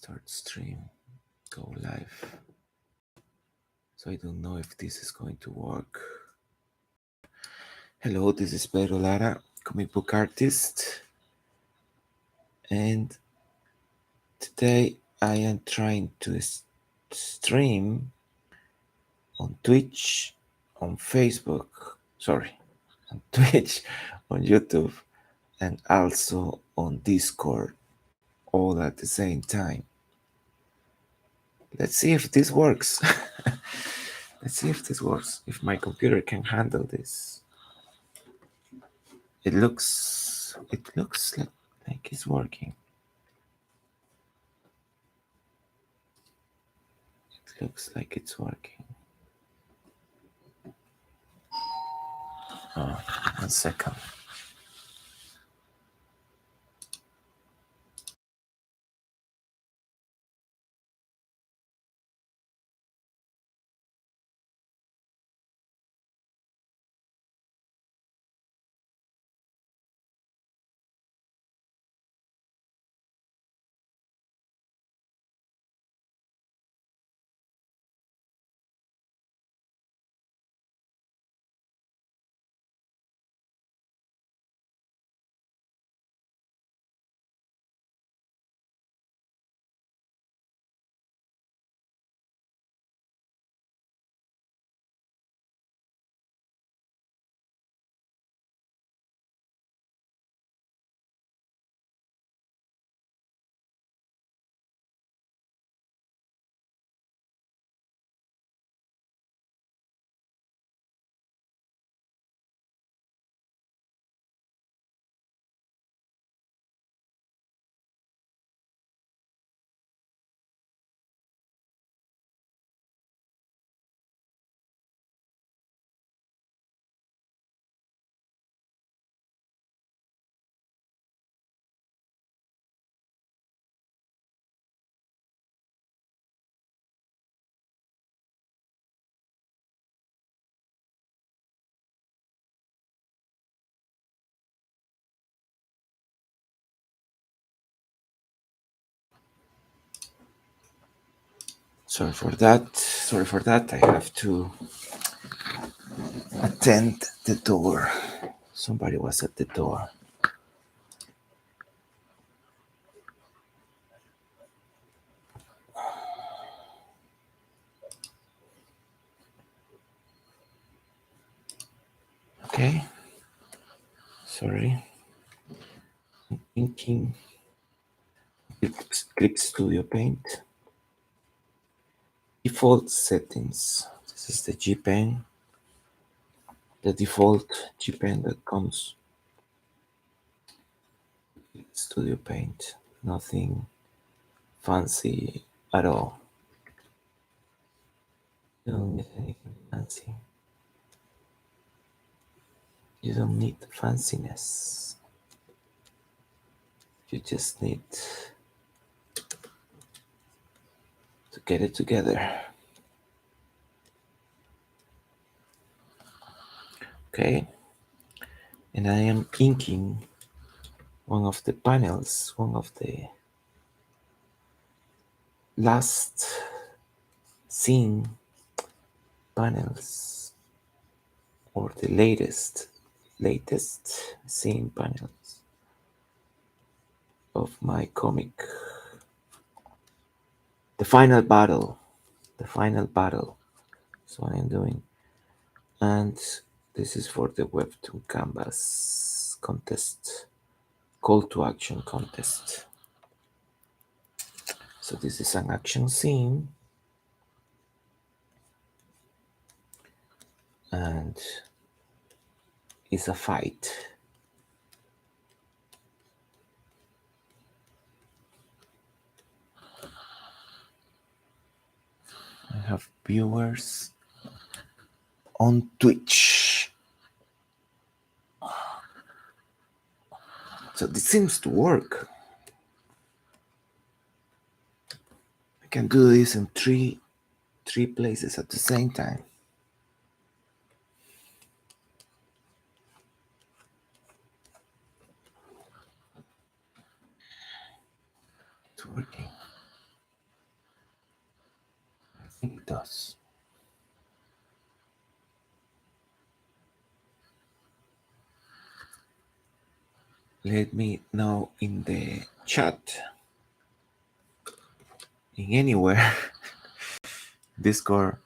Start stream, go live. So I don't know if this is going to work. Hello, this is Pedro Lara, comic book artist, and today I am trying to stream on Twitch, on Facebook, on Twitch, on YouTube, and also on Discord, all at the same time. Let's see if this works. Let's see if this works, if my computer can handle this. It looks like it's working. It looks like it's working. Oh, 1 second. Sorry for that. Sorry for that. I have to attend the door. Somebody was at the door. Okay. Sorry. Inking. Clip Studio Paint. Default settings. This is the G Pen. The default G Pen that comes with Studio Paint. Nothing fancy at all. You don't need anything fancy. You don't need fanciness. You just need to get it together. Okay. And I am inking one of the panels, one of the last scene panels, or the latest scene panels of my comic. The final battle. So I am doing, and this is for the Webtoon canvas contest, call to action contest. So this is an action scene, and it's a fight. I have viewers on Twitch. So this seems to work. I can do this in three places at the same time. It's working. it does. Let me know in the chat, in anywhere, Discord,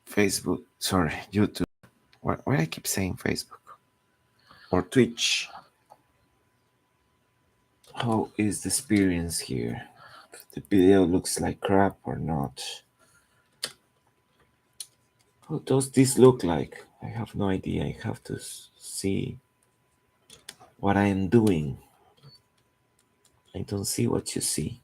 Facebook, sorry, YouTube. Why I keep saying Facebook or Twitch? How is the experience here? The video looks like crap or not? How does this look like? I have no idea. I have to see what I am doing. I don't see what you see.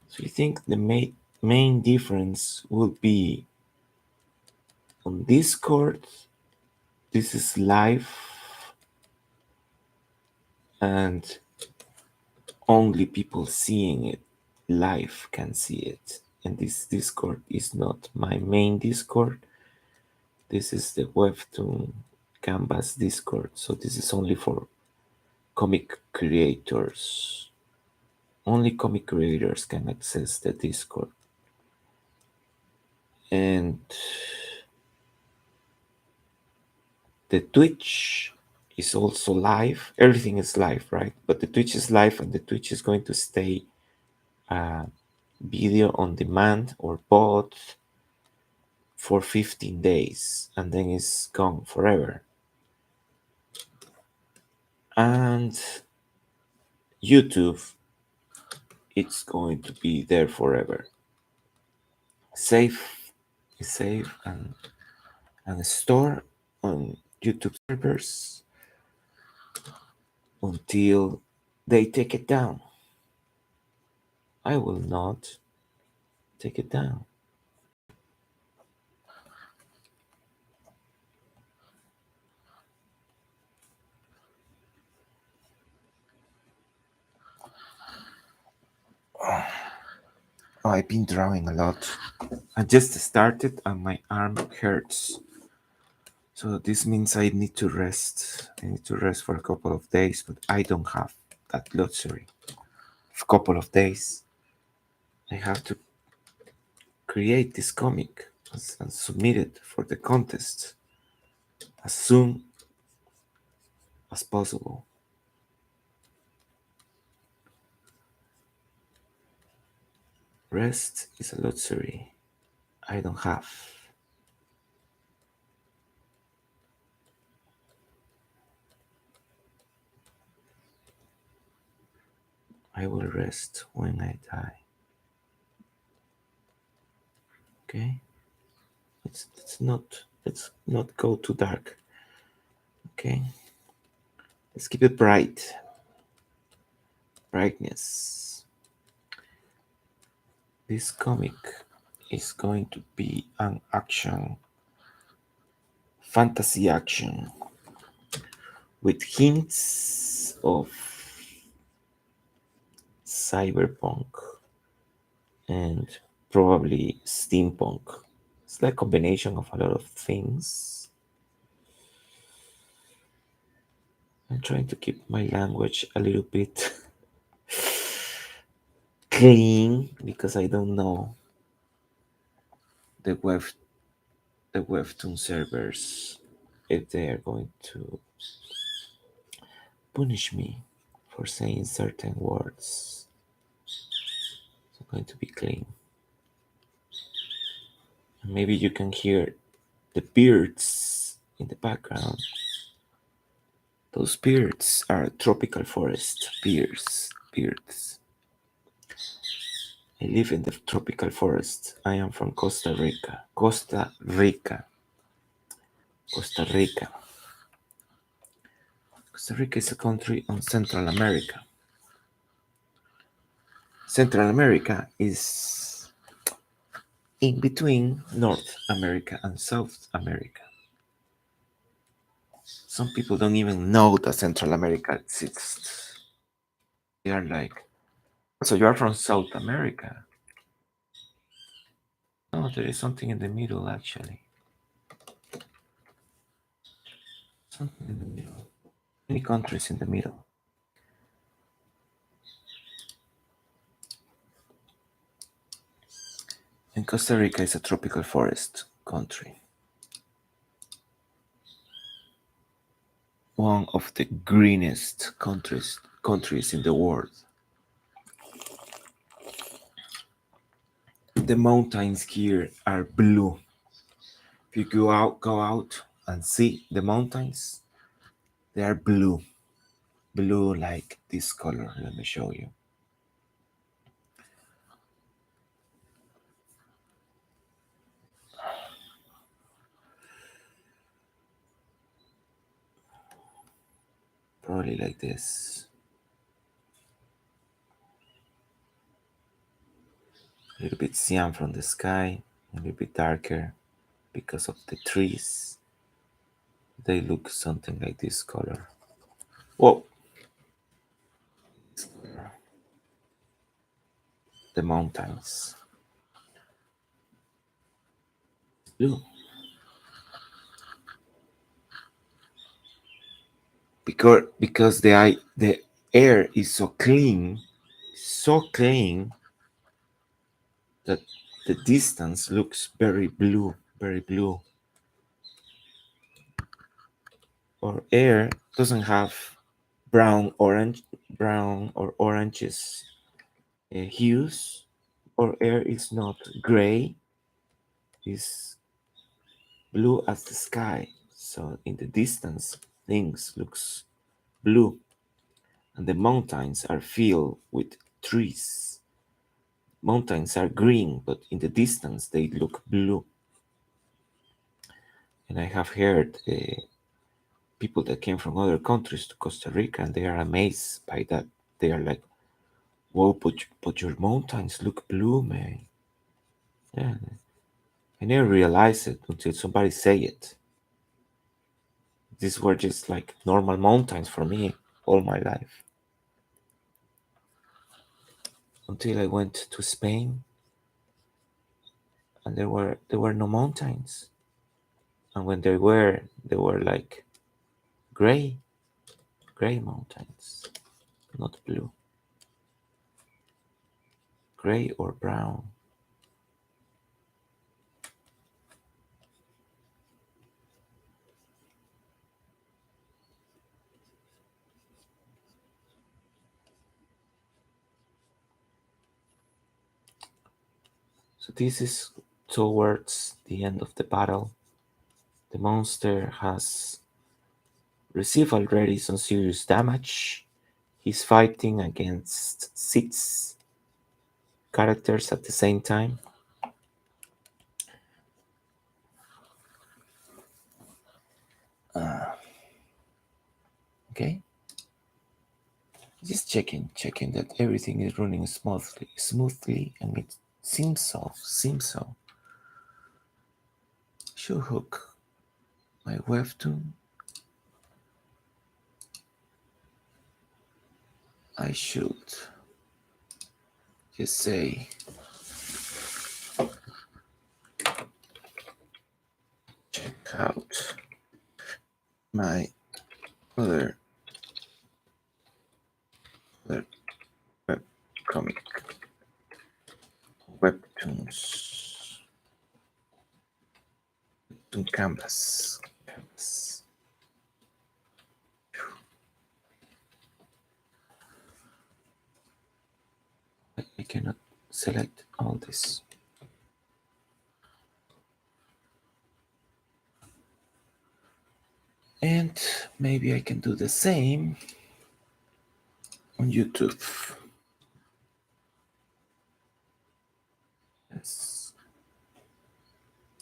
So you think the main difference will be on Discord? This is live and only people seeing it live can see it. And this Discord is not my main Discord. This is the Webtoon Canvas Discord. So this is only for comic creators. Only comic creators can access the Discord. And the Twitch is also live. Everything is live, right? But the Twitch is live, and the Twitch is going to stay video on demand or both for 15 days, and then it's gone forever. And YouTube, it's going to be there forever. Safe, safe, and store on YouTube servers until they take it down. I will not take it down. Oh, I've been drawing a lot. I just started and my arm hurts. So this means I need to rest. I need to rest for a couple of days, but I don't have that luxury. A couple of days, I have to create this comic and submit it for the contest as soon as possible. Rest is a luxury I don't have. I will rest when I die. Okay? Let's not go too dark. Okay? Let's keep it bright. Brightness. This comic is going to be an action, fantasy action, with hints of cyberpunk and probably steampunk. It's like a combination of a lot of things. I'm trying to keep my language a little bit clean because I don't know the Webtoon servers if they are going to punish me for saying certain words. So I'm going to be clean. And maybe you can hear the birds in the background. Those birds are tropical forest birds. I live in the tropical forest. I am from Costa Rica. Costa Rica. Costa Rica. Costa Rica is a country on Central America. Central America is in between North America and South America. Some people don't even know that Central America exists. They are like, so you are from South America. Oh, there is something in the middle actually. Something in the middle. Many countries in the middle. And Costa Rica is a tropical forest country. One of the greenest countries in the world. The mountains here are blue. If you go out and see the mountains, they are blue. Blue like this color. Let me show you. Probably like this. A little bit cyan from the sky, a little bit darker because of the trees. They look something like this color. Whoa! The mountains. Blue. Because the air is so clean that the distance looks very blue, very blue. Or air doesn't have brown or oranges hues. Or air is not gray, is blue as the sky. So in the distance, things looks blue, and the mountains are filled with trees. Mountains are green, but in the distance they look blue. And I have heard people that came from other countries to Costa Rica, and they are amazed by that. They are like, "Whoa, but your mountains look blue, man." Yeah, I never realized it until somebody say it. These were just like normal mountains for me all my life until I went to Spain, and there were no mountains, and when they were like gray, gray mountains, not blue, gray or brown. So this is towards the end of the battle. The monster has received already some serious damage. He's fighting against 6 characters at the same time. Okay, just checking that everything is running smoothly, and it seems so. Should hook my Webtoon. I should just say check out my other other webcomic webtoons webtoon canvas. I cannot select all this. And maybe I can do the same on YouTube. Yes.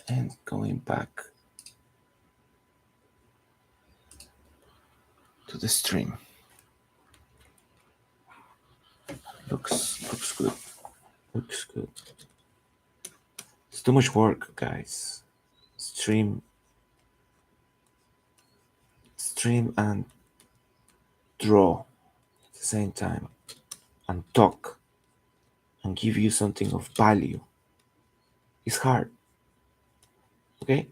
And going back to the stream. Looks good. Looks good. It's too much work, guys. Stream and draw at the same time, and talk and give you something of value. It's hard. Okay?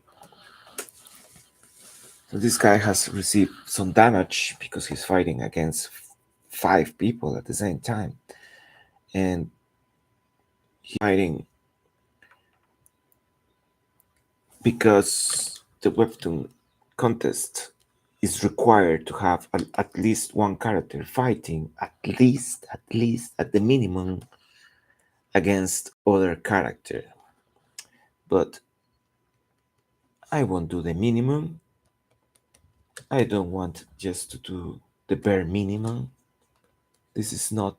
So this guy has received some damage because he's fighting against five people at the same time. And he's fighting because the Webtoon contest is required to have at least one character fighting at the minimum against other character. But I won't do the minimum. I don't want just to do the bare minimum. This is not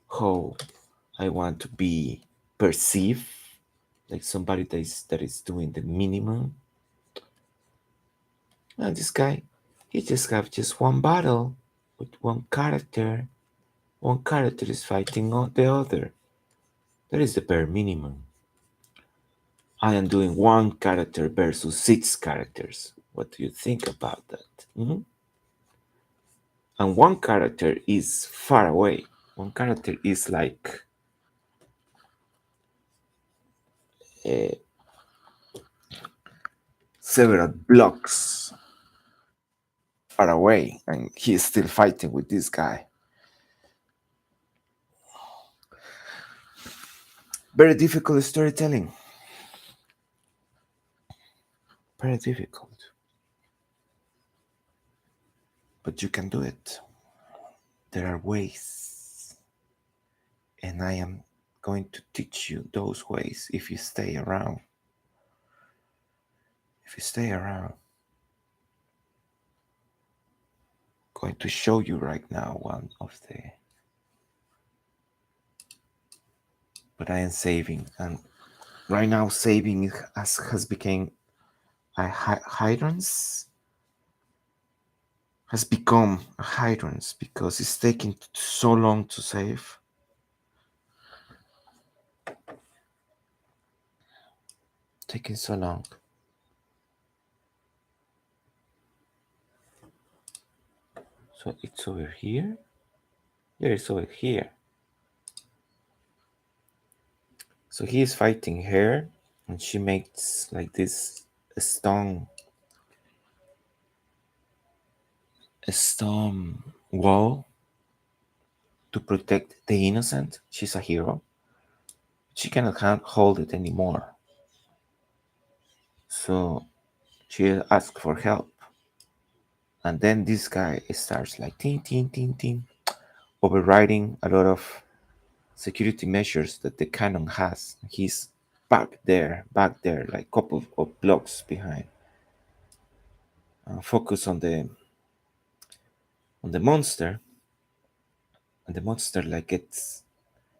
how I want to be perceived, like somebody that is doing the minimum. And this guy, he just have just one battle with one character. One character is fighting on the other. That is the bare minimum. I am doing one character versus six characters. What do you think about that? Mhm. And one character is far away. One character is like uh, several blocks far away, and he is still fighting with this guy. Very difficult storytelling. Very difficult. But you can do it. There are ways. And I am going to teach you those ways if you stay around. If you stay around, I'm going to show you right now one of the. But I am saving, and right now saving has become a hydrants has become a hydrants because it's taking so long to save. Taking so long. So it's over here. Yeah, it's over here. So he is fighting her, and she makes like this stone, a stone wall to protect the innocent. She's a hero. She cannot hold it anymore. So she asks for help. And then this guy starts like ting ting ting ting, overriding a lot of security measures that the cannon has. He's back there, like a couple of blocks behind. Focus on the monster, and the monster like it's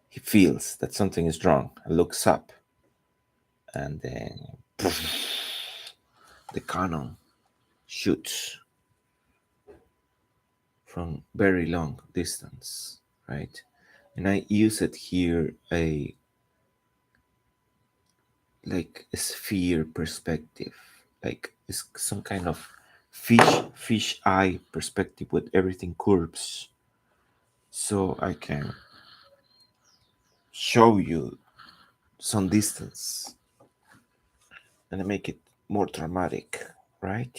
he feels that something is wrong and looks up, and then the cannon shoots from very long distance, right? And I use it here a sphere perspective, like it's some kind of fish eye perspective with everything curves, so I can show you some distance and I make it more dramatic, right?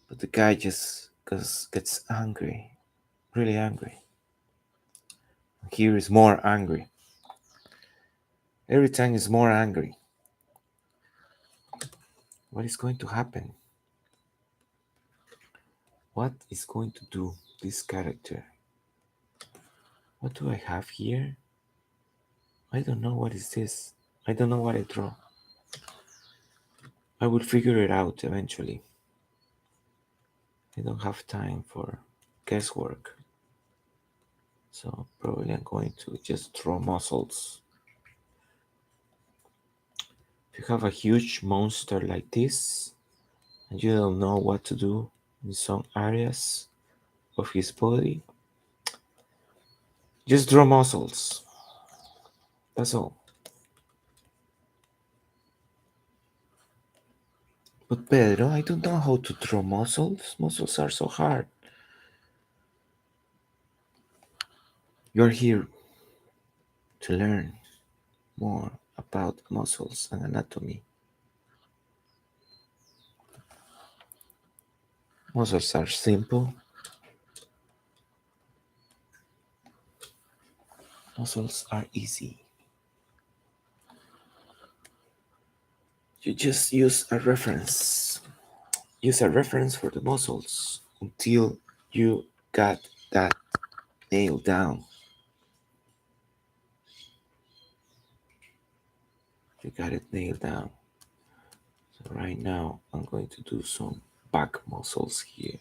But the guy just gets angry, really angry. Here is more angry. Every time is more angry. What is going to happen? What is going to do this character? What do I have here? I don't know what is this. I don't know what I draw. I will figure it out eventually. I don't have time for guesswork. So probably I'm going to just draw muscles. If you have a huge monster like this and you don't know what to do in some areas of his body, just draw muscles. That's all. But Pedro, I don't know how to draw muscles. Muscles are so hard. You're here to learn more about muscles and anatomy. Muscles are simple. Muscles are easy. You just use a reference. Use a reference for the muscles until you got that nailed down. You got it nailed down. So right now I'm going to do some back muscles here.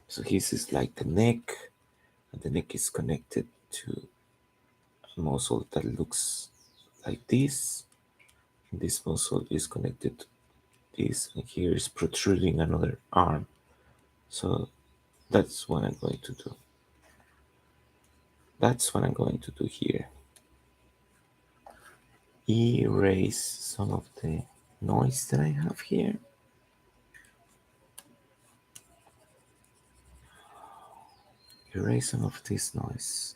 So this is like the neck, and the neck is connected to a muscle that looks like this. And this muscle is connected to this, and here is protruding another arm. So that's what I'm going to do. That's what I'm going to do here. Erase some of the noise that I have here. Erase some of this noise.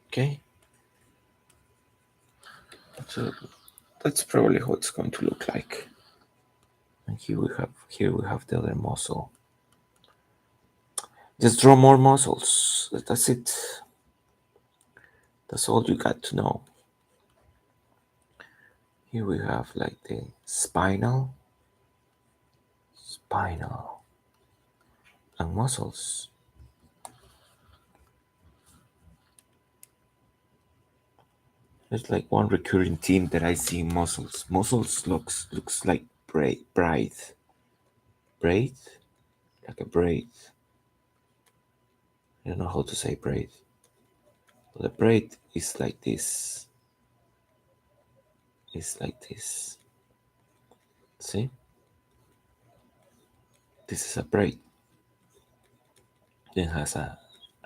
Okay. So that's probably how it's going to look like. And here we have the other muscle. Just draw more muscles. That's it. That's all you got to know. Here we have like the spinal, and muscles. There's like one recurring theme that I see in muscles. Muscles looks like braid, like a braid. I don't know how to say braid. But the braid is like this. It's like this. See? This is a braid. It has a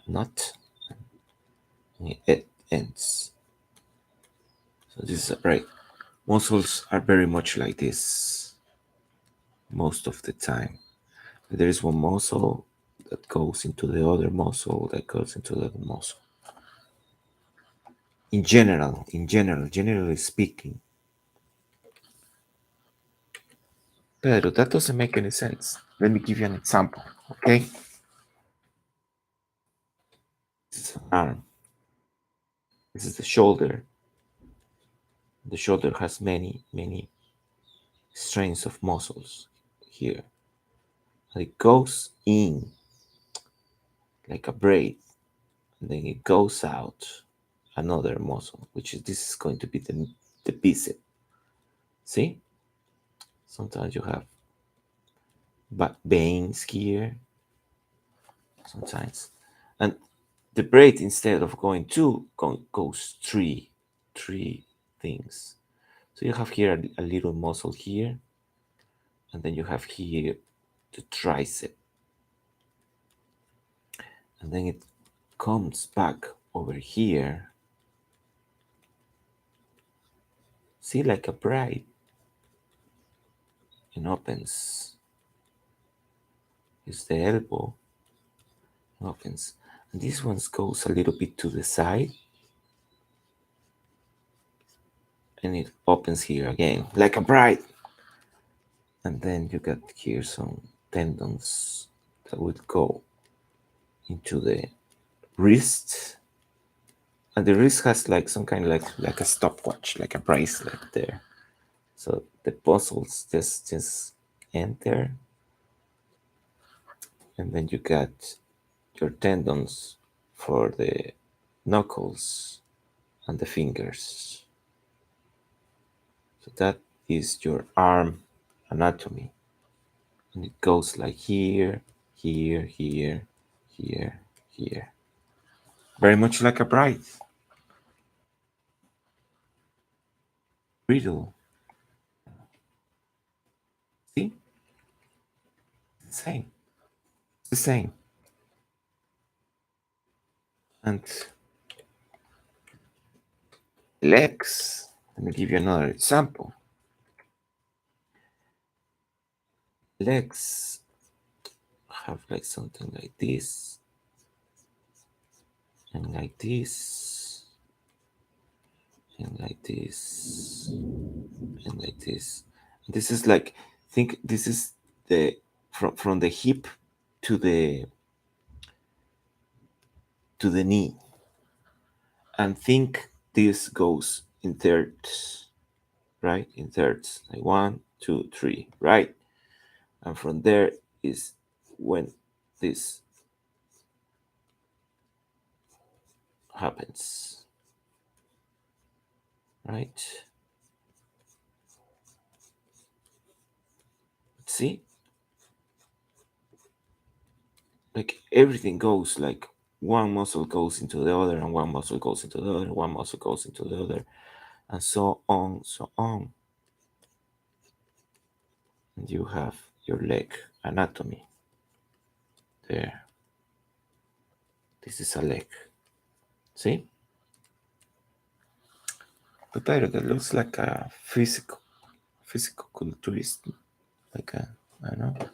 knot and it ends. So this is a braid. Muscles are very much like this most of the time. There is one muscle that goes into the other muscle that goes into the other muscle. Generally speaking. Pedro, that doesn't make any sense. Let me give you an example, okay? This is an arm. This is the shoulder. The shoulder has many strains of muscles here. And it goes in like a braid, and then it goes out another muscle, which is this is going to be the bicep. See? Sometimes you have veins here, sometimes. And the braid, instead of going two, goes three things. So you have here a little muscle here, and then you have here the tricep. And then it comes back over here. See, like a braid. It opens. It's the elbow. It opens. And this one goes a little bit to the side. And it opens here again, like a braid. And then you got here some tendons that would go into the wrist. And the wrist has like some kind of like a stopwatch, like a bracelet there. So the muscles just enter, and then you got your tendons for the knuckles and the fingers. So that is your arm anatomy. And it goes like here, here, here, here, here. Very much like a bride. Riddle. See? It's the same. It's the same. And Legs. Let me give you another example. Legs have like something like this, and like this, and like this, and like this. This is like, think this is the from the hip to the knee, and think this goes in thirds, right? In thirds, like 1, 2, 3, right? And from there is when this happens, right? See, like everything goes like one muscle goes into the other, and one muscle goes into the other, one muscle goes into the other, and so on, so on. And you have your leg anatomy there. This is a leg. See? But Pedro, that looks like a physical culturist, like a, I don't know.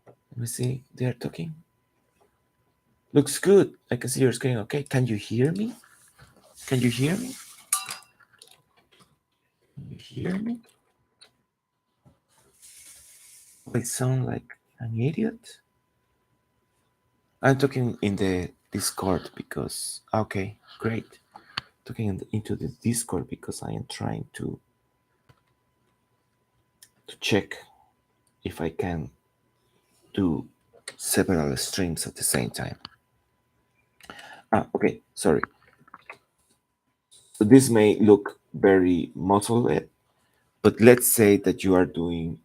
Let me see. They are talking. Looks good. I can see your screen. Okay. Can you hear me? Can you hear me? Can you hear me? I sound like an idiot. I'm talking in the Discord because okay, great. Talking into the Discord because I am trying to check if I can do several streams at the same time. Okay, sorry. So this may look very muscle-led, but let's say that you are doing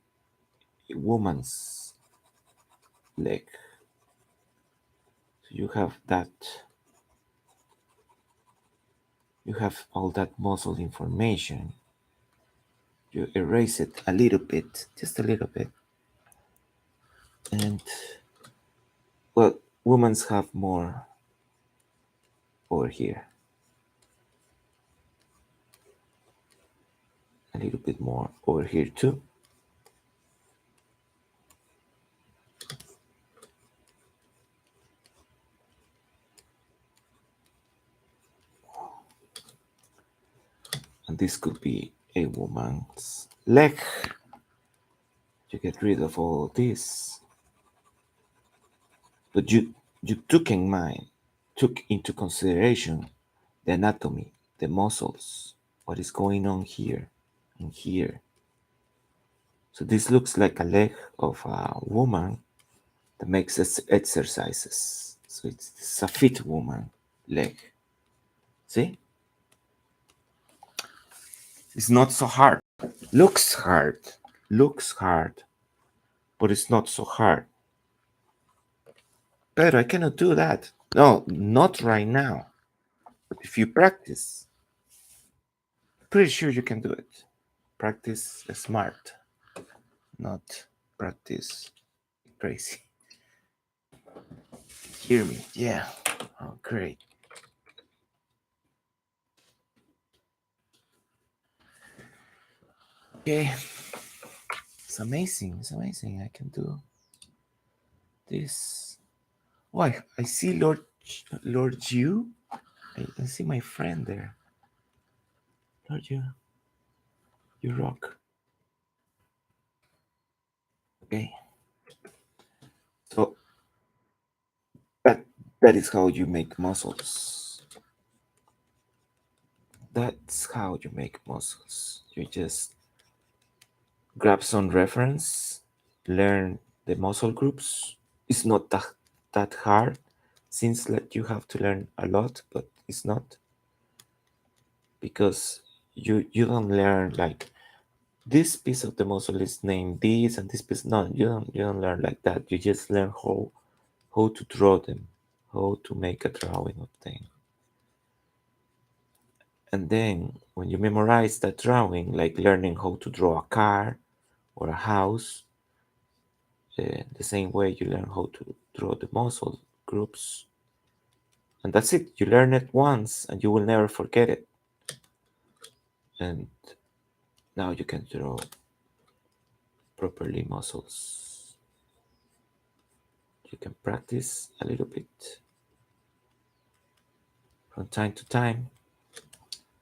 a woman's leg. So you have all that muscle information. You erase it a little bit, just a little bit. And well, women's have more over here. A little bit more over here too. And this could be a woman's leg. You get rid of all this. But you took into consideration the anatomy, the muscles, what is going on here and here. So this looks like a leg of a woman that makes exercises. So it's a fit woman leg. See? It's not so hard. Looks hard. Looks hard. But it's not so hard. But I cannot do that. No, not right now. But if you practice, pretty sure you can do it. Practice smart, not practice crazy. Hear me? Yeah. Oh, great. Okay. It's amazing. It's amazing. I can do this. Why? I see Lord Yu. I see my friend there. Lord Yu, you rock. Okay. So that that is how you make muscles. That's how you make muscles. You just grab some reference, learn the muscle groups. It's not that hard. Seems like you have to learn a lot, but it's not, because you don't learn like this piece of the muscle is named this and this piece. No, you don't learn like that. You just learn how to draw them, how to make a drawing of them. And then when you memorize that drawing, like learning how to draw a car or a house, the same way you learn how to draw the muscle groups. And that's it. You learn it once and you will never forget it. And now you can draw properly muscles. You can practice a little bit from time to time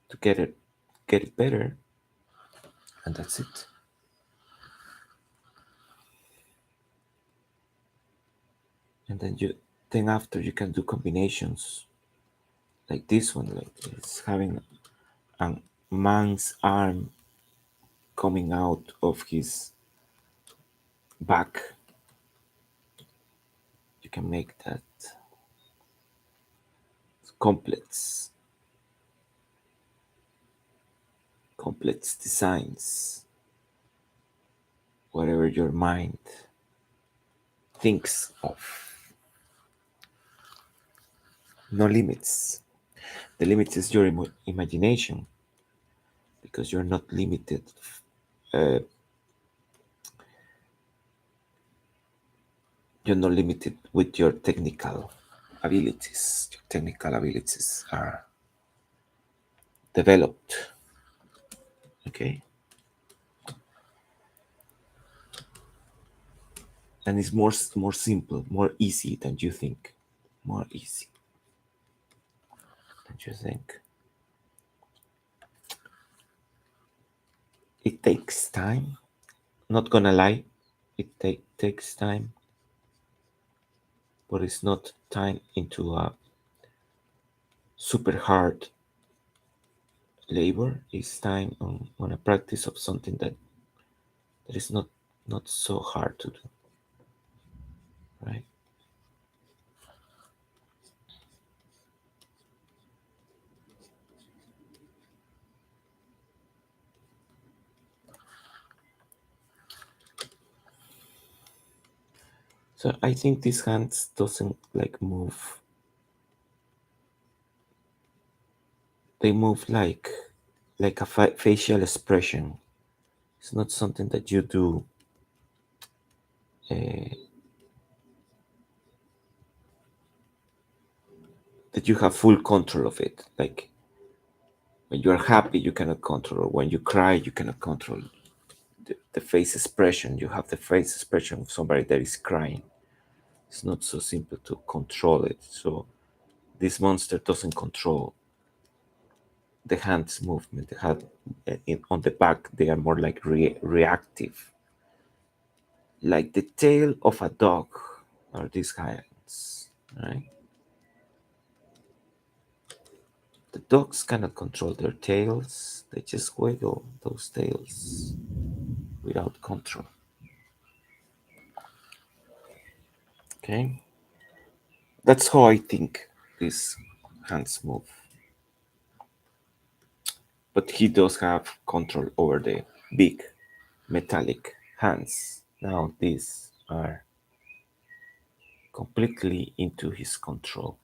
to get it better, and that's it. And then after you can do combinations like this one, like it's having a man's arm coming out of his back. You can make that complex complex designs, whatever your mind thinks of. No limits. The limit is your imagination, because you're not limited. Uh, you're not limited with your technical abilities. Your technical abilities are developed. Okay, and it's more simple, more easy than you think. More easy than you think. It takes time. Not gonna lie, it takes time, but it's not time into a super hard labor. It's time on a practice of something that is not so hard to do, right? So I think these hands doesn't like move. They move like a facial expression. It's not something that you do uh, that you have full control of it. Like when you are happy, you cannot control. When you cry, you cannot control the face expression. You have the face expression of somebody that is crying. It's not so simple to control it. So this monster doesn't control the hands movement. The hand on the back, they are more like reactive, like the tail of a dog, are these hands, right? The dogs cannot control their tails; they just wiggle those tails without control. Okay, that's how I think these hands move. But he does have control over the big metallic hands. Now these are completely into his control.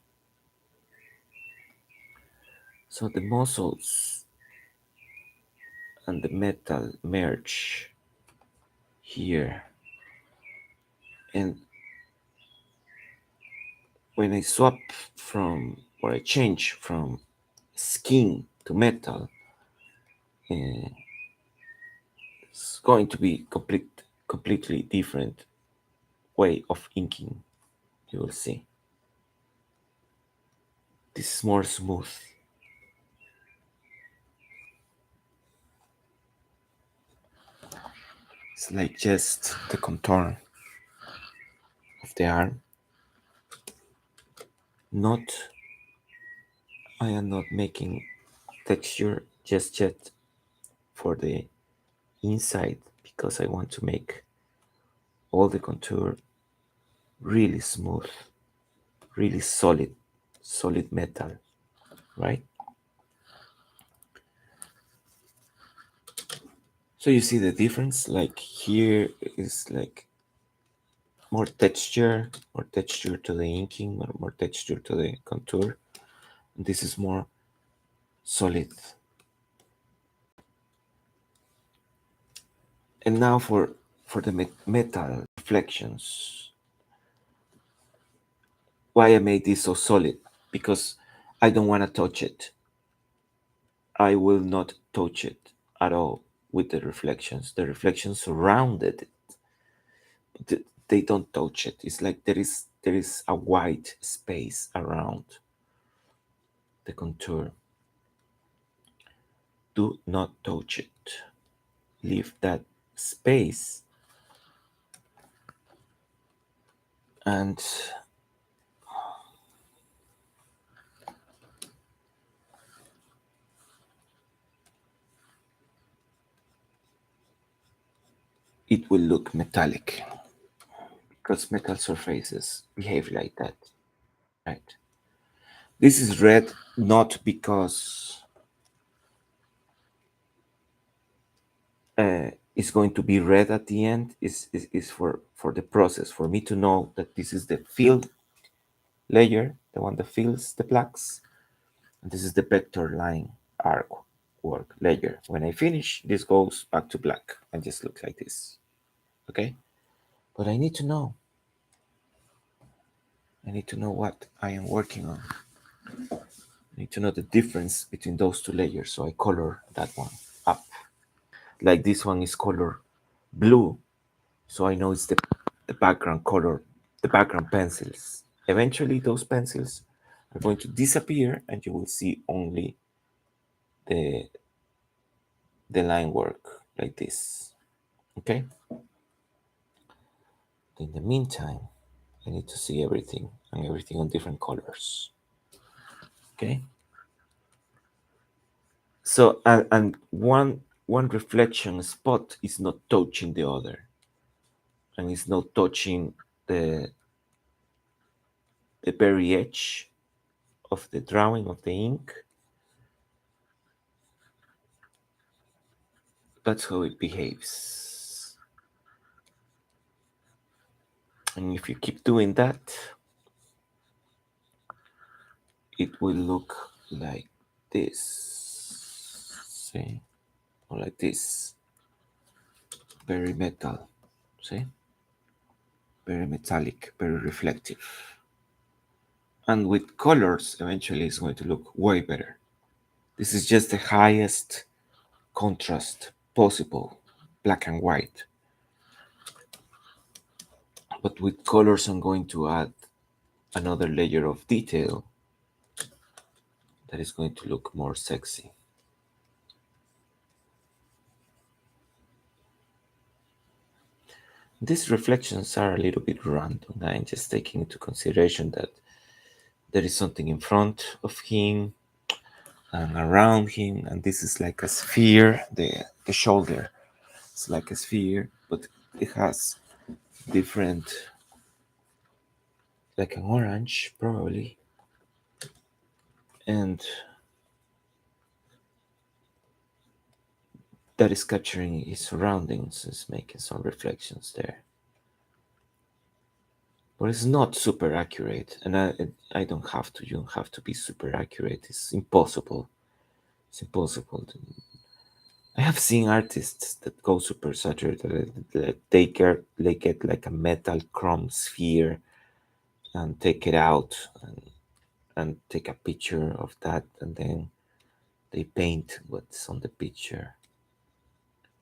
So the muscles and the metal merge here. And when I swap from, or I change from skin to metal, uh, it's going to be completely different way of inking. You will see. This is more smooth. It's like just the contour of the arm. Not, I am not making texture just yet for the inside, because I want to make all the contour really smooth, really solid metal, right? So you see the difference? Like here is like more texture to the inking, more texture to the contour. And this is more solid. And now for the metal reflections. Why I made this so solid? Because I don't want to touch it. I will not touch it at all with the reflections. The reflections surrounded it. They don't touch it. It's like there is a white space around the contour. Do not touch it. Leave that space, and it will look metallic because metal surfaces behave like that, right? This is red not because it's going to be red at the end. Is for the process, for me to know that this is the fill layer, the one that fills the blacks, and this is the vector line arc work layer. When I finish, this goes back to black and just looks like this. Okay? But I need to know. I need to know what I am working on. I need to know the difference between those two layers. So I color that one up. Like this one is color blue. So I know it's the background color, the background pencils. Eventually those pencils are going to disappear and you will see only the the line work like this. Okay? In the meantime, I need to see everything and everything on different colors. Okay? So and one reflection spot is not touching the other, and it's not touching the the very edge of the drawing of the ink. That's how it behaves. And if you keep doing that, it will look like this. See? Or like this. Very metal. See? Very metallic, very reflective. And with colors, eventually it's going to look way better. This is just the highest contrast possible, black and white. But with colors, I'm going to add another layer of detail that is going to look more sexy. These reflections are a little bit random. I'm just taking into consideration that there is something in front of him and around him, and this is like a sphere. The shoulder is like a sphere, but it has different, like an orange probably, and that is capturing his surroundings, is making some reflections there. But it's not super accurate, and I don't have to. You don't have to be super accurate. It's impossible. It's impossible. I have seen artists that go super saturated. They get like a metal chrome sphere and take it out and take a picture of that, and then they paint what's on the picture,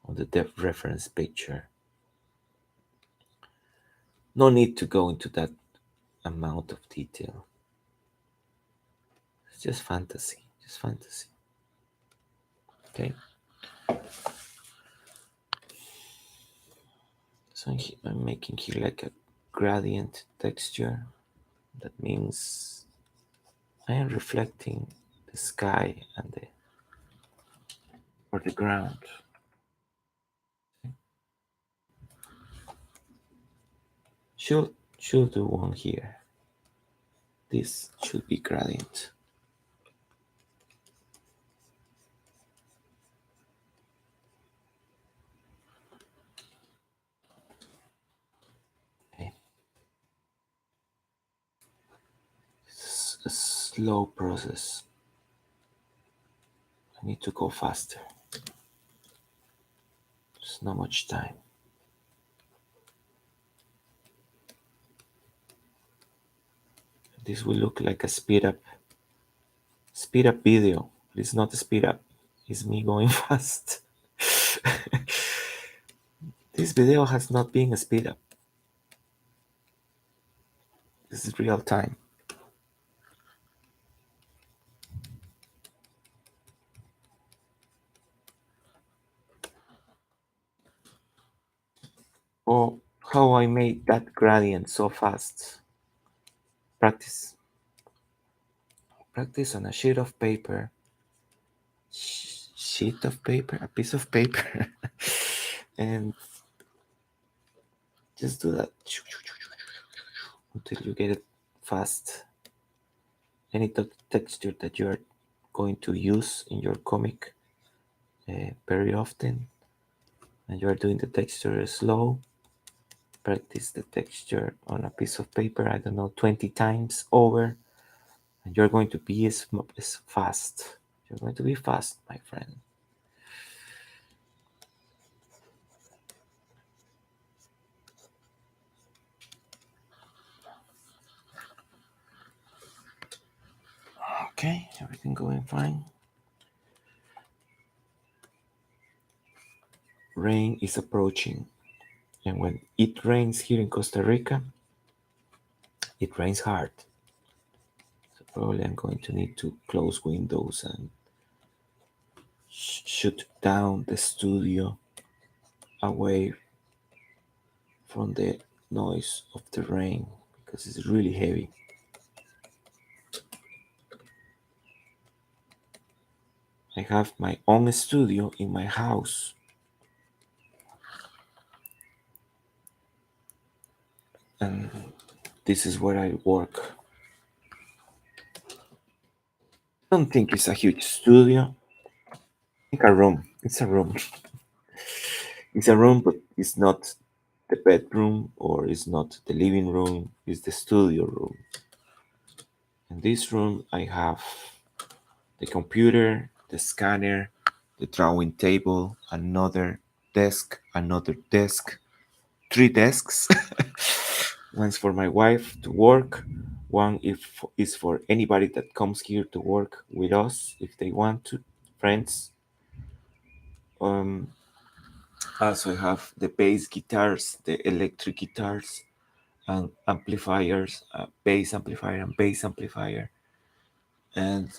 on the reference picture. No need to go into that amount of detail. It's just fantasy. Just fantasy. Okay. So I'm making here like a gradient texture. That means I am reflecting the sky and the or the ground. Should do one here. This should be gradient. Okay. It's a slow process. I need to go faster. There's not much time. This will look like a speed up video. But it's not a speed up. It's me going fast. This video has not been a speed up. This is real time. Oh, how I made that gradient so fast. Practice. Practice on a sheet of paper. Sheet of paper? A piece of paper. And just do that until you get it fast. Any texture that you are going to use in your comic very often, and you are doing the texture slow, practice the texture on a piece of paper, I don't know, 20 times over, and you're going to be as fast. You're going to be fast, my friend. Okay, everything going fine. Rain is approaching, and when it rains here in Costa Rica, it rains hard. So probably I'm going to need to close windows and shut down the studio away from the noise of the rain because it's really heavy. I have my own studio in my house, and this is where I work. I don't think it's a huge studio. I think a room. It's a room. It's a room, but it's not the bedroom or it's not the living room. It's the studio room. In this room, I have the computer, the scanner, the drawing table, another desk, three desks. One's for my wife to work. One if is for anybody that comes here to work with us if they want to, friends. Um, also, I have the bass guitars, the electric guitars, and amplifiers, bass amplifier and bass amplifier. And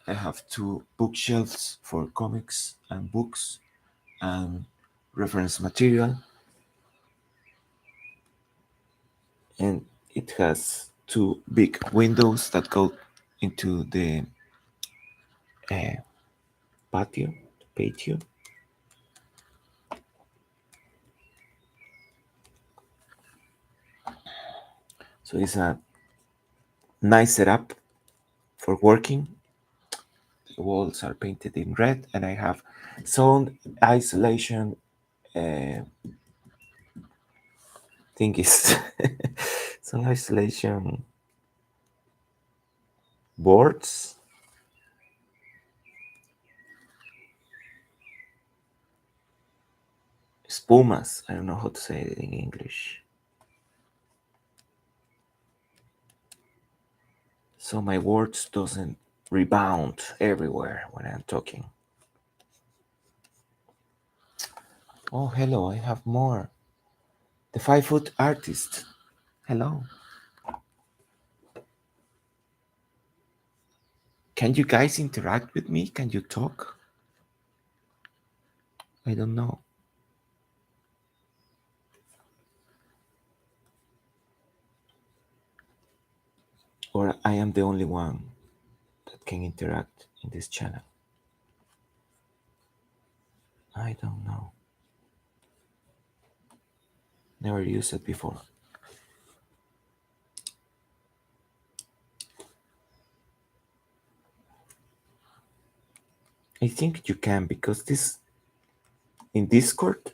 I have two bookshelves for comics and books and reference material. And it has two big windows that go into the uh, patio, patio. So it's a nice setup for working. The walls are painted in red, and I have sound isolation thingies, sound isolation boards, espumas. I don't know how to say it in English. So my words doesn't rebound everywhere when I'm talking. Oh, hello, I have more. The 5 foot artist. Hello. Can you guys interact with me? Can you talk? I don't know. Or I am the only one that can interact in this channel. I don't know. Never used it before. I think you can because this in Discord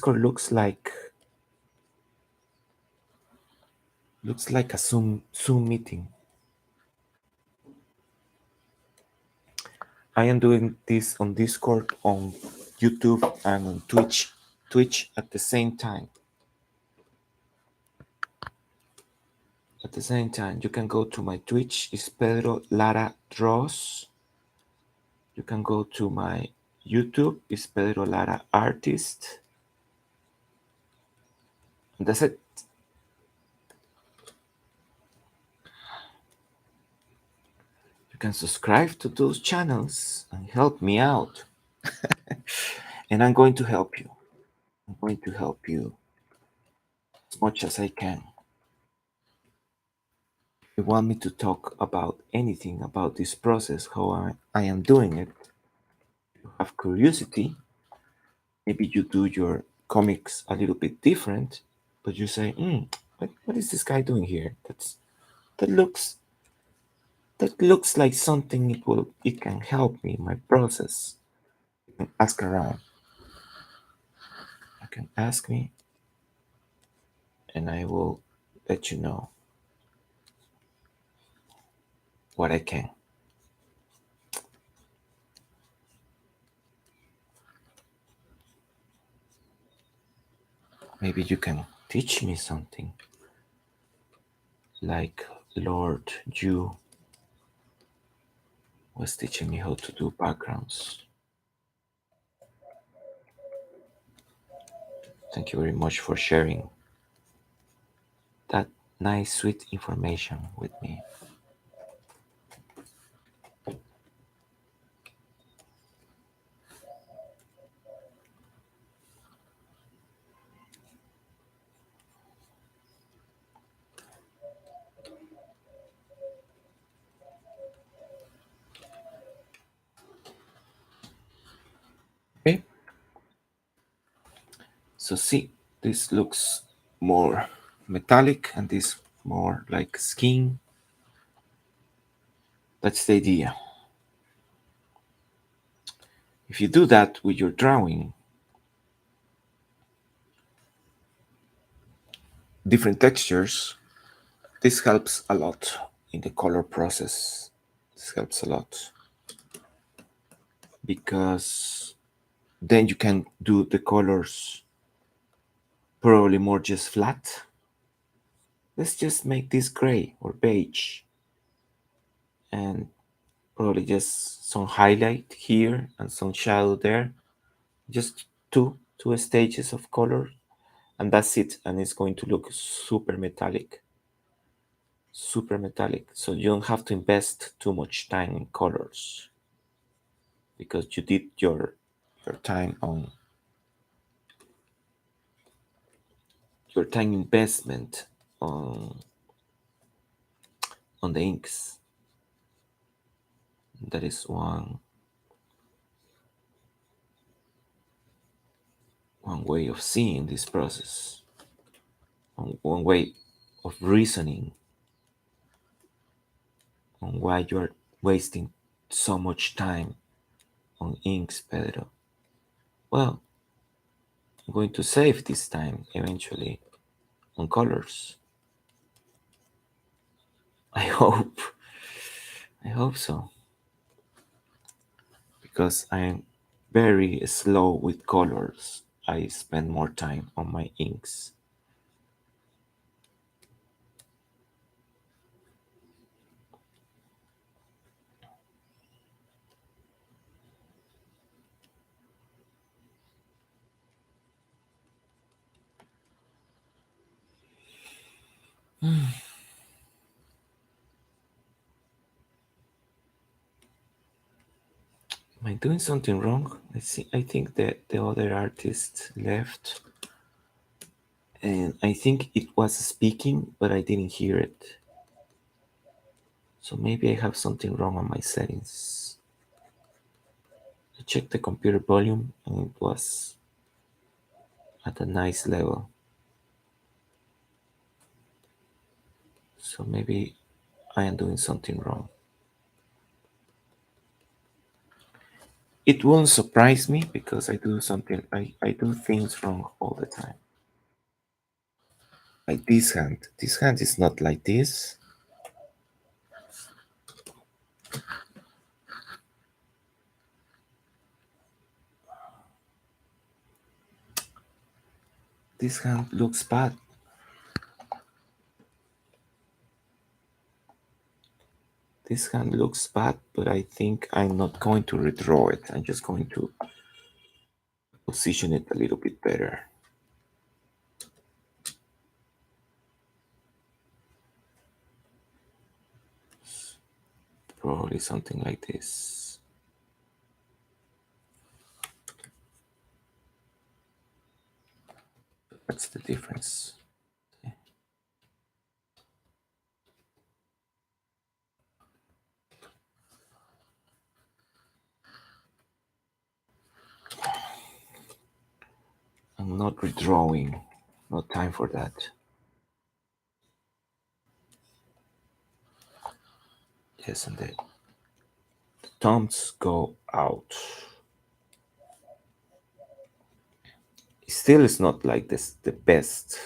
looks like a Zoom meeting. I am doing this on Discord, on YouTube, and on Twitch at the same time. At the same time, you can go to my Twitch. It's Pedro Lara Draws. You can go to my YouTube is Pedro Lara Artist. And that's it. You can subscribe to those channels and help me out. And I'm going to help you. I'm going to help you as much as I can. If you want me to talk about anything about this process, how I am doing it, you have curiosity, maybe you do your comics a little bit different, but you say, what is this guy doing here? That looks that looks like something it can help me in my process. You can ask around. You can ask me and I will let you know what I can. Maybe you can teach me something like Lord Yu was teaching me how to do backgrounds. Thank you very much for sharing that nice, sweet information with me. Okay, so see, this looks more metallic and this more like skin. That's the idea. If you do that with your drawing, different textures, this helps a lot in the color process. This helps a lot because then you can do the colors probably more just flat. Let's just make this gray or beige and probably just some highlight here and some shadow there. Just two stages of color and that's it. And it's going to look super metallic. Super metallic. So you don't have to invest too much time in colors because you did your time on your time investment on the inks. That is one way of seeing this process, one way of reasoning on why you are wasting so much time on inks, Pedro. Well, I'm going to save this time eventually on colors. I hope. I hope so. Because I'm very slow with colors. I spend more time on my inks. Am I doing something wrong? I think that the other artist left and I think it was speaking, but I didn't hear it. So maybe I have something wrong on my settings. I checked the computer volume and it was at a nice level. So maybe I am doing something wrong. It won't surprise me because I do things wrong all the time. Like this hand. This hand is not like this. This hand looks bad. This hand looks bad, but I think I'm not going to redraw it. I'm just going to position it a little bit better. Probably something like this. That's the difference. I'm not redrawing. No time for that. Yes, and the thumbs go out. Still, it's not like this the best.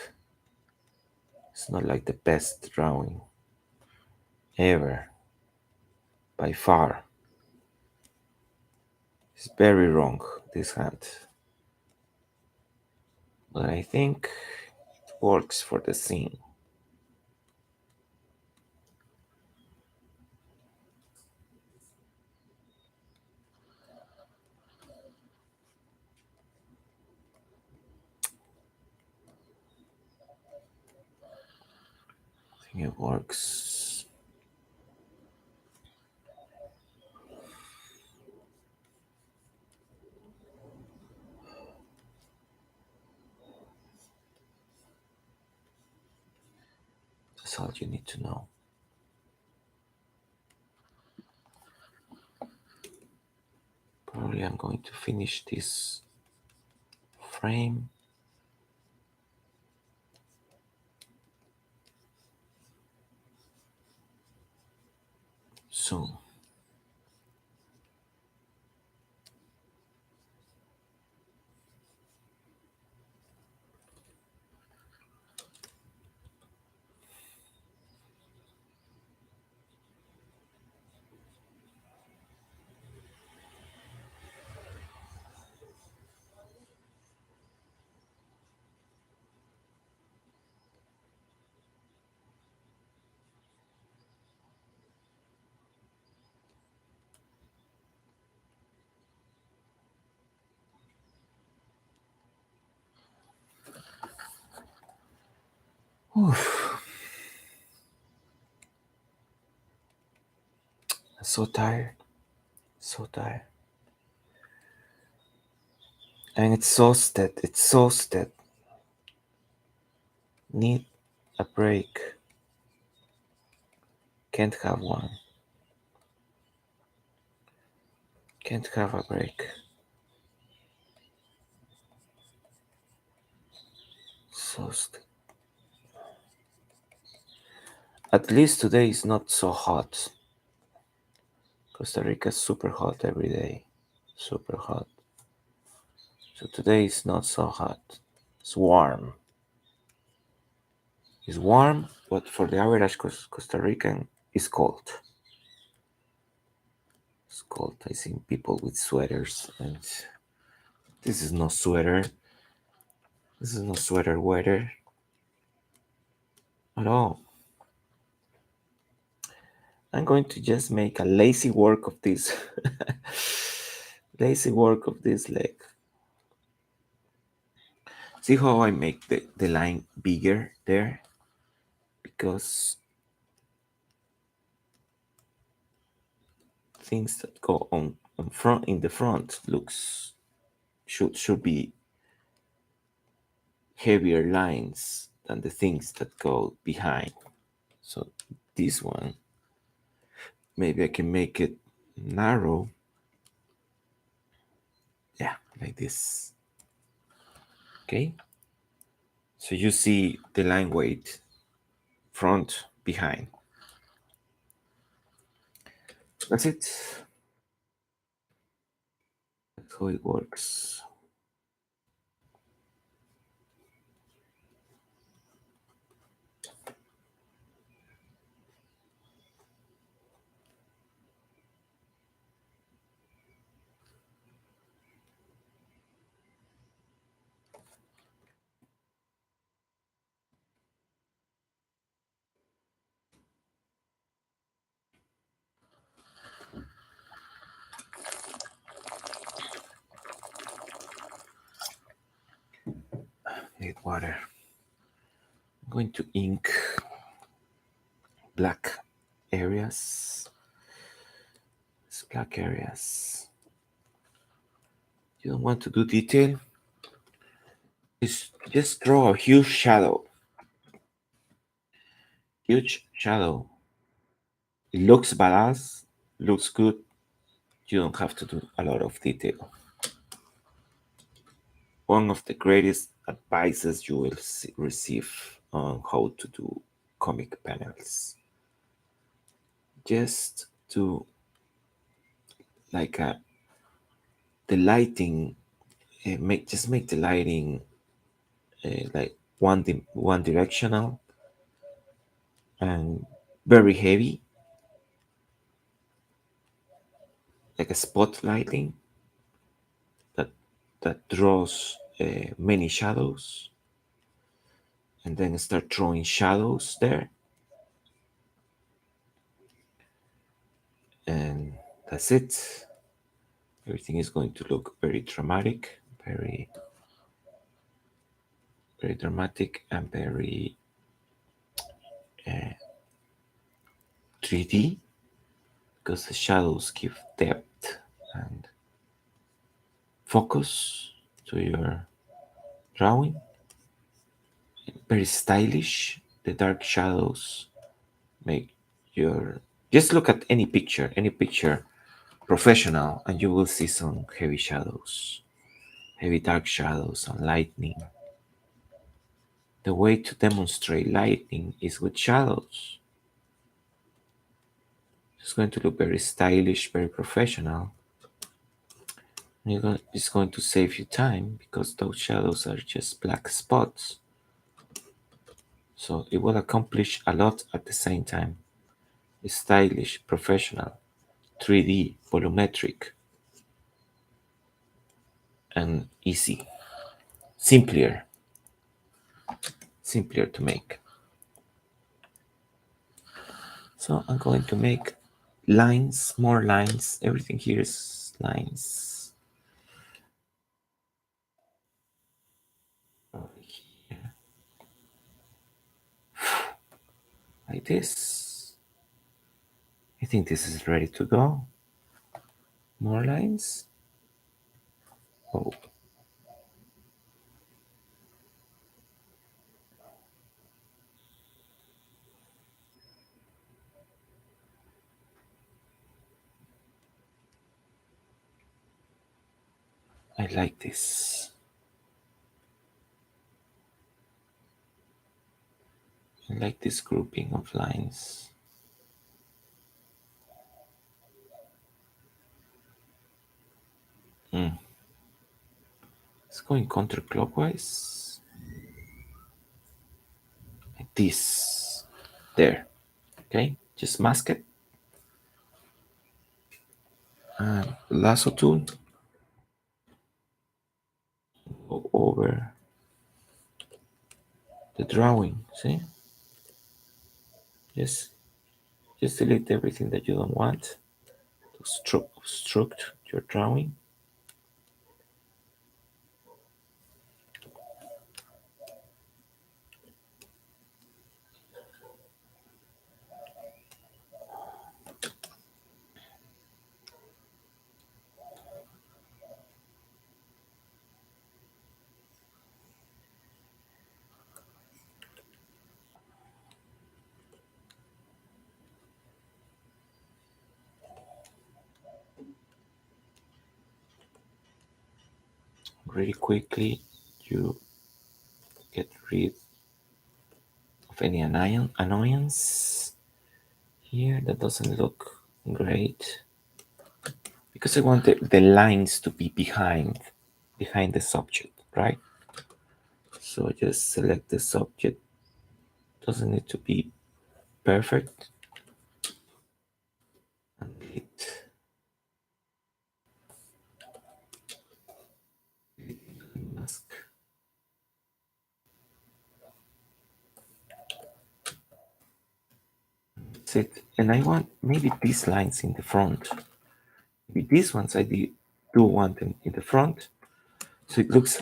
It's not like the best drawing ever, by far. It's very wrong, this hand. But I think it works for the scene. I think it works. That's all you need to know. Probably I'm going to finish this frame soon. Oof. I'm so tired. So tired. I'm exhausted. Exhausted. Need a break. Can't have one. Can't have a break. Exhausted. At least today is not so hot. Costa Rica is super hot every day. Super hot. So today is not so hot. It's warm. It's warm, but for the average Costa Rican, it's cold. It's cold. I see people with sweaters, and this is no sweater. This is no sweater weather at all. I'm going to just make a lazy work of this. Lazy work of this leg. See how I make the line bigger there? Because things that go on front in the front looks should be heavier lines than the things that go behind. So this one, maybe I can make it narrow. Yeah, like this. Okay. So you see the line weight front, behind. That's it. That's how it works. Need water. I'm going to ink black areas. These black areas. You don't want to do detail. Just draw a huge shadow. Huge shadow. It looks badass, looks good. You don't have to do a lot of detail. One of the greatest advices you will receive on how to do comic panels. Just to like the lighting, make the lighting like one directional and very heavy, like a spot lighting that draws many shadows, and then start drawing shadows there, and that's it. Everything is going to look very dramatic, very dramatic, and very 3D because the shadows give depth and focus to your drawing. Very stylish. The dark shadows make your, just look at any picture professional, and you will see some heavy shadows, heavy dark shadows and lightning. The way to demonstrate lightning is with shadows. It's going to look very stylish, very professional. It's going to save you time because those shadows are just black spots. So it will accomplish a lot at the same time. It's stylish, professional, 3D, volumetric, and easy. Simpler. Simpler to make. So I'm going to make lines, more lines. Everything here is lines. Over here. Like this. I think this is ready to go. More lines. Oh, I like this. I like this grouping of lines. It's going counterclockwise. Like this. There. Okay, just mask it. And lasso tool. Go over the drawing. See? Just delete everything that you don't want to obstruct your drawing. Really quickly, you get rid of any annoyance here that doesn't look great, because I want the lines to be behind the subject, right? So just select the subject. Doesn't need to be perfect, and hit mask. That's it. And I want maybe these lines in the front. Maybe these ones do want them in the front. So it looks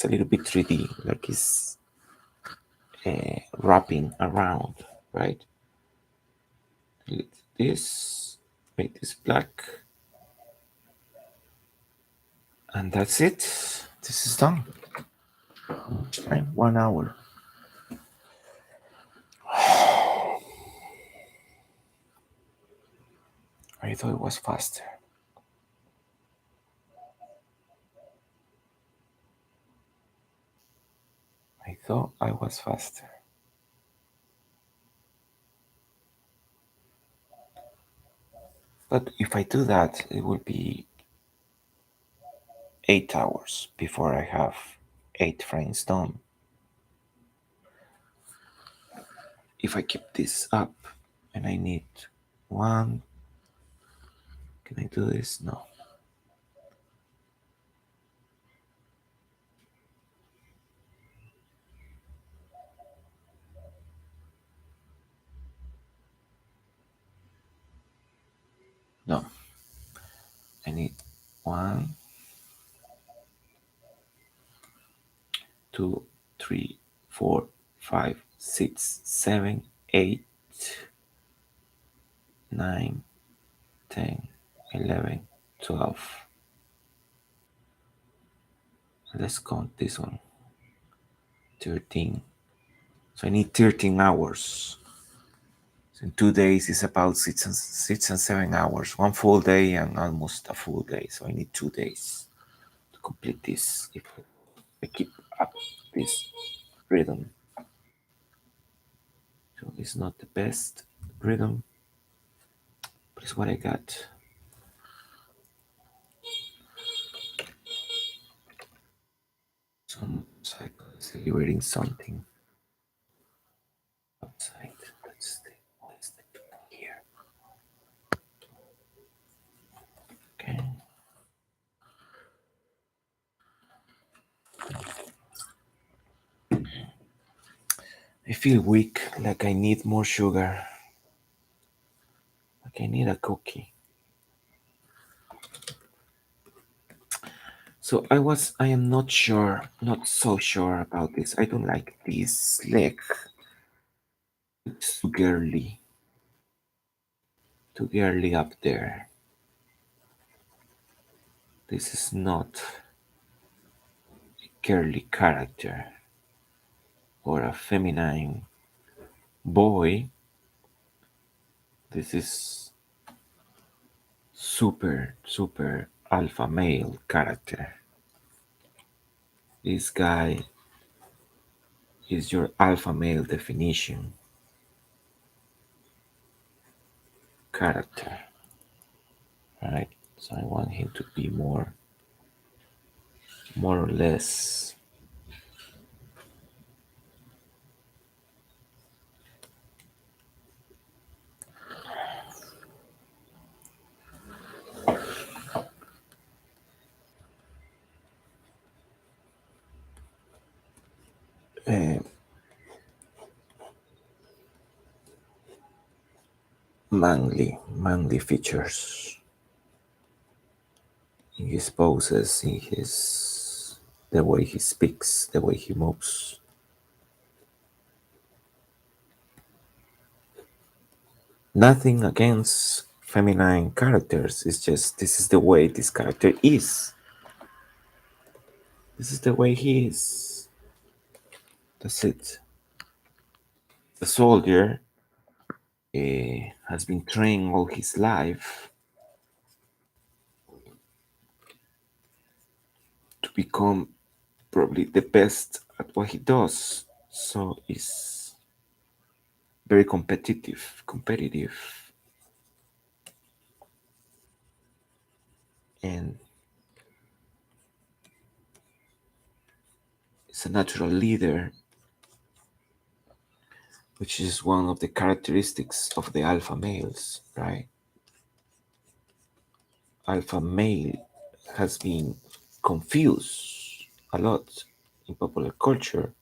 a little bit 3D, like it's wrapping around, right? This, make this black, and that's it. This is done. Time 1 hour. I thought it was faster. I thought I was faster. But if I do that, it will be 8 hours before I have 8 frames done. If I keep this up and I need one, can I do this? No. No. I need one, two, three, four, five, six, seven, 8, 9, 10, 11, 12. Let's count this one. 13. So I need 13 hours. So in 2 days is about 6 and 7 hours. One full day and almost a full day. So I need 2 days to complete this if I keep up this rhythm. So it's not the best rhythm, but it's what I got. Some cycles delivering something outside. Let's see what is the here. Okay. I feel weak, like I need more sugar. Like I need a cookie. So I am not sure, not so sure about this. I don't like this leg. It's too girly up there. This is not a girly character or a feminine boy. This is super alpha male character. This guy is your alpha male definition character, right? So I want him to be more or less uh, manly features in his poses, in his the way he speaks, the way he moves. Nothing against feminine characters. It's just this is the way this character is. This is the way he is. That's it. The soldier has been trained all his life to become probably the best at what he does. So he's very competitive, and is a natural leader, which is one of the characteristics of the alpha males, right? Alpha male has been confused a lot in popular culture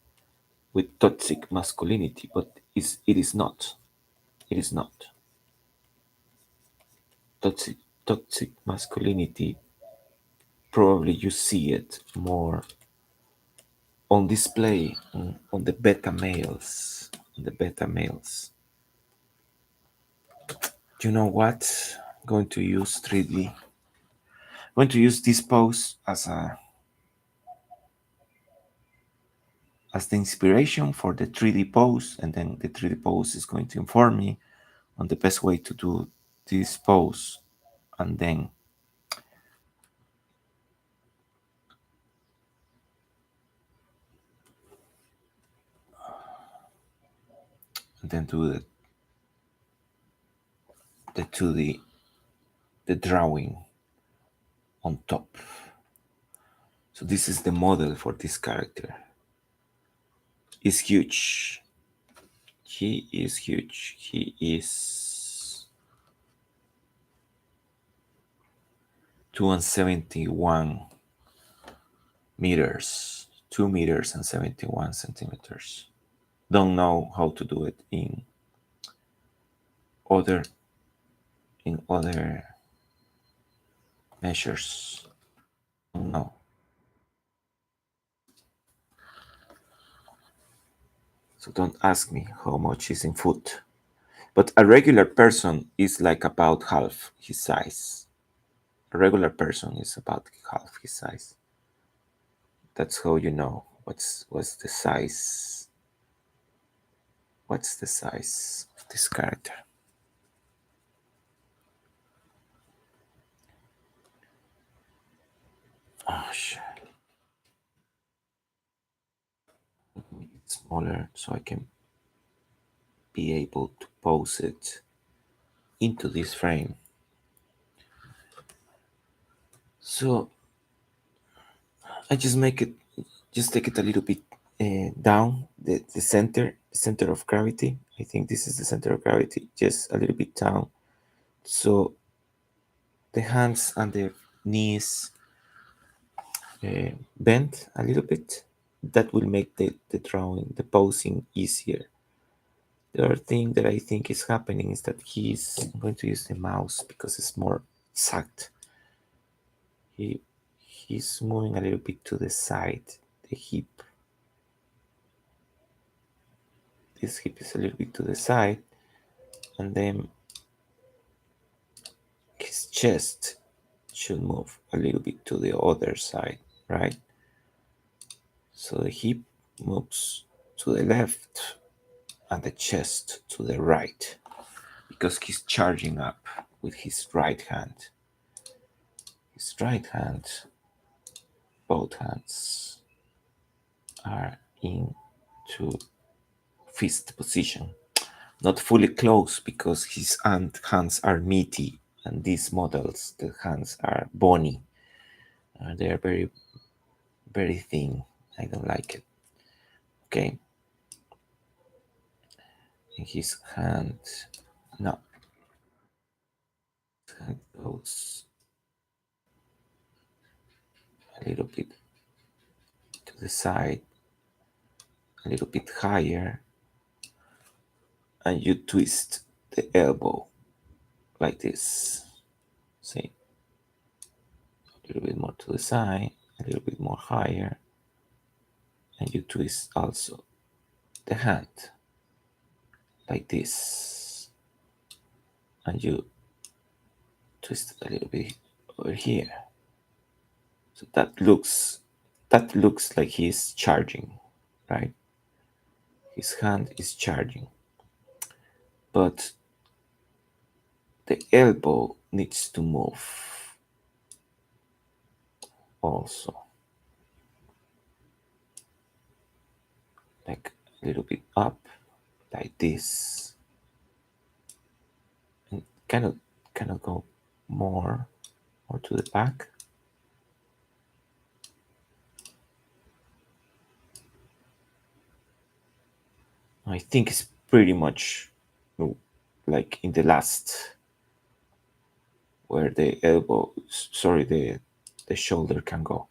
with toxic masculinity, but it is not. It is not. Toxic masculinity probably you see it more on display on the beta males. The beta males. You know what? I'm going to use 3D. I'm going to use this pose as the inspiration for the 3D pose, and then the 3D pose is going to inform me on the best way to do this pose, and then do the 2D, the drawing on top. So this is the model for this character. He's huge. He is huge. He is 271 meters, 2 meters and 71 centimeters. Don't know how to do it other in other measures. No. So don't ask me how much is in foot. But a regular person is like about half his size. A regular person is about half his size. That's how you know what's the size. What's the size of this character? Oh shit. Make it smaller so I can be able to pose it into this frame. So I just make it, just take it a little bit down the center of gravity. I think this is the center of gravity, just a little bit down. So the hands and the knees bend a little bit. That will make the drawing, the posing easier. The other thing that I think is happening is that I'm going to use the mouse because it's more exact. He's moving a little bit to the side, the hip. This hip is a little bit to the side, and then his chest should move a little bit to the other side, right? So the hip moves to the left and the chest to the right because he's charging up with his right hand. His right hand, both hands are into fist position. Not fully closed because his hands are meaty, and these models, the hands are bony. They are very, very thin. I don't like it. Okay. In his hand, no, hand goes a little bit to the side, a little bit higher, and you twist the elbow like this. See, a little bit more to the side, a little bit more higher, and you twist also the hand like this, and you twist it a little bit over here. So that looks like he's charging, right? His hand is charging, but the elbow needs to move also, like a little bit up, like this, and kind of go more to the back. I think it's pretty much like in the last where the elbow, sorry, the shoulder can go.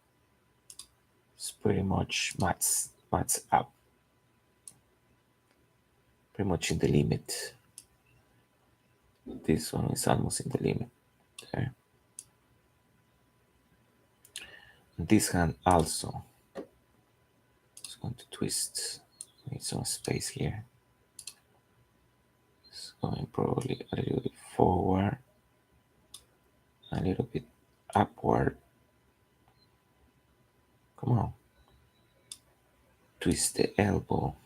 It's pretty much mats up, pretty much in the limit. This one is almost in the limit there. This hand also is going to twist. Need some space here. It's going probably a little bit forward, a little bit upward. Come on. Twist the elbow.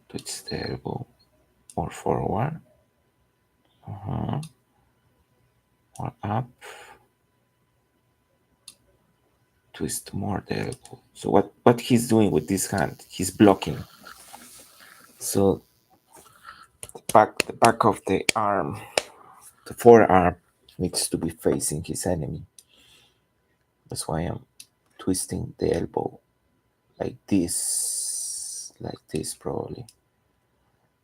Twist the elbow more forward. More up. Twist more the elbow. So what he's doing with this hand, he's blocking. So the back of the arm, the forearm needs to be facing his enemy. That's why I'm twisting the elbow like this probably.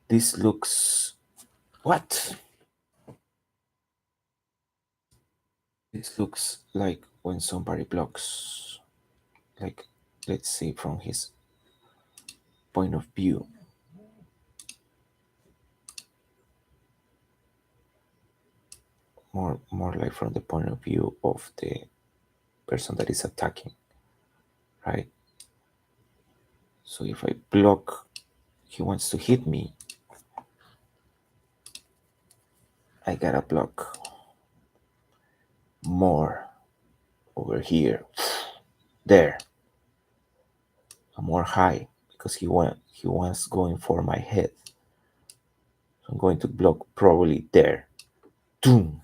This looks what? It looks like when somebody blocks, like let's see from his point of view. More like from the point of view of the person that is attacking, right? So if I block, he wants to hit me, I gotta block more over here, there, more high, because he wants going for my head. So I'm going to block probably there. Boom.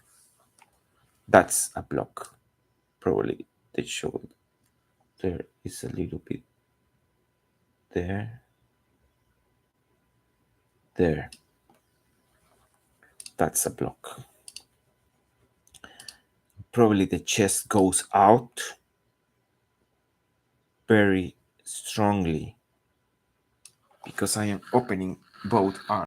That's a block. Probably the shoulder. There is a little bit there. There. That's a block. Probably the chest goes out very strongly because I am opening both arms.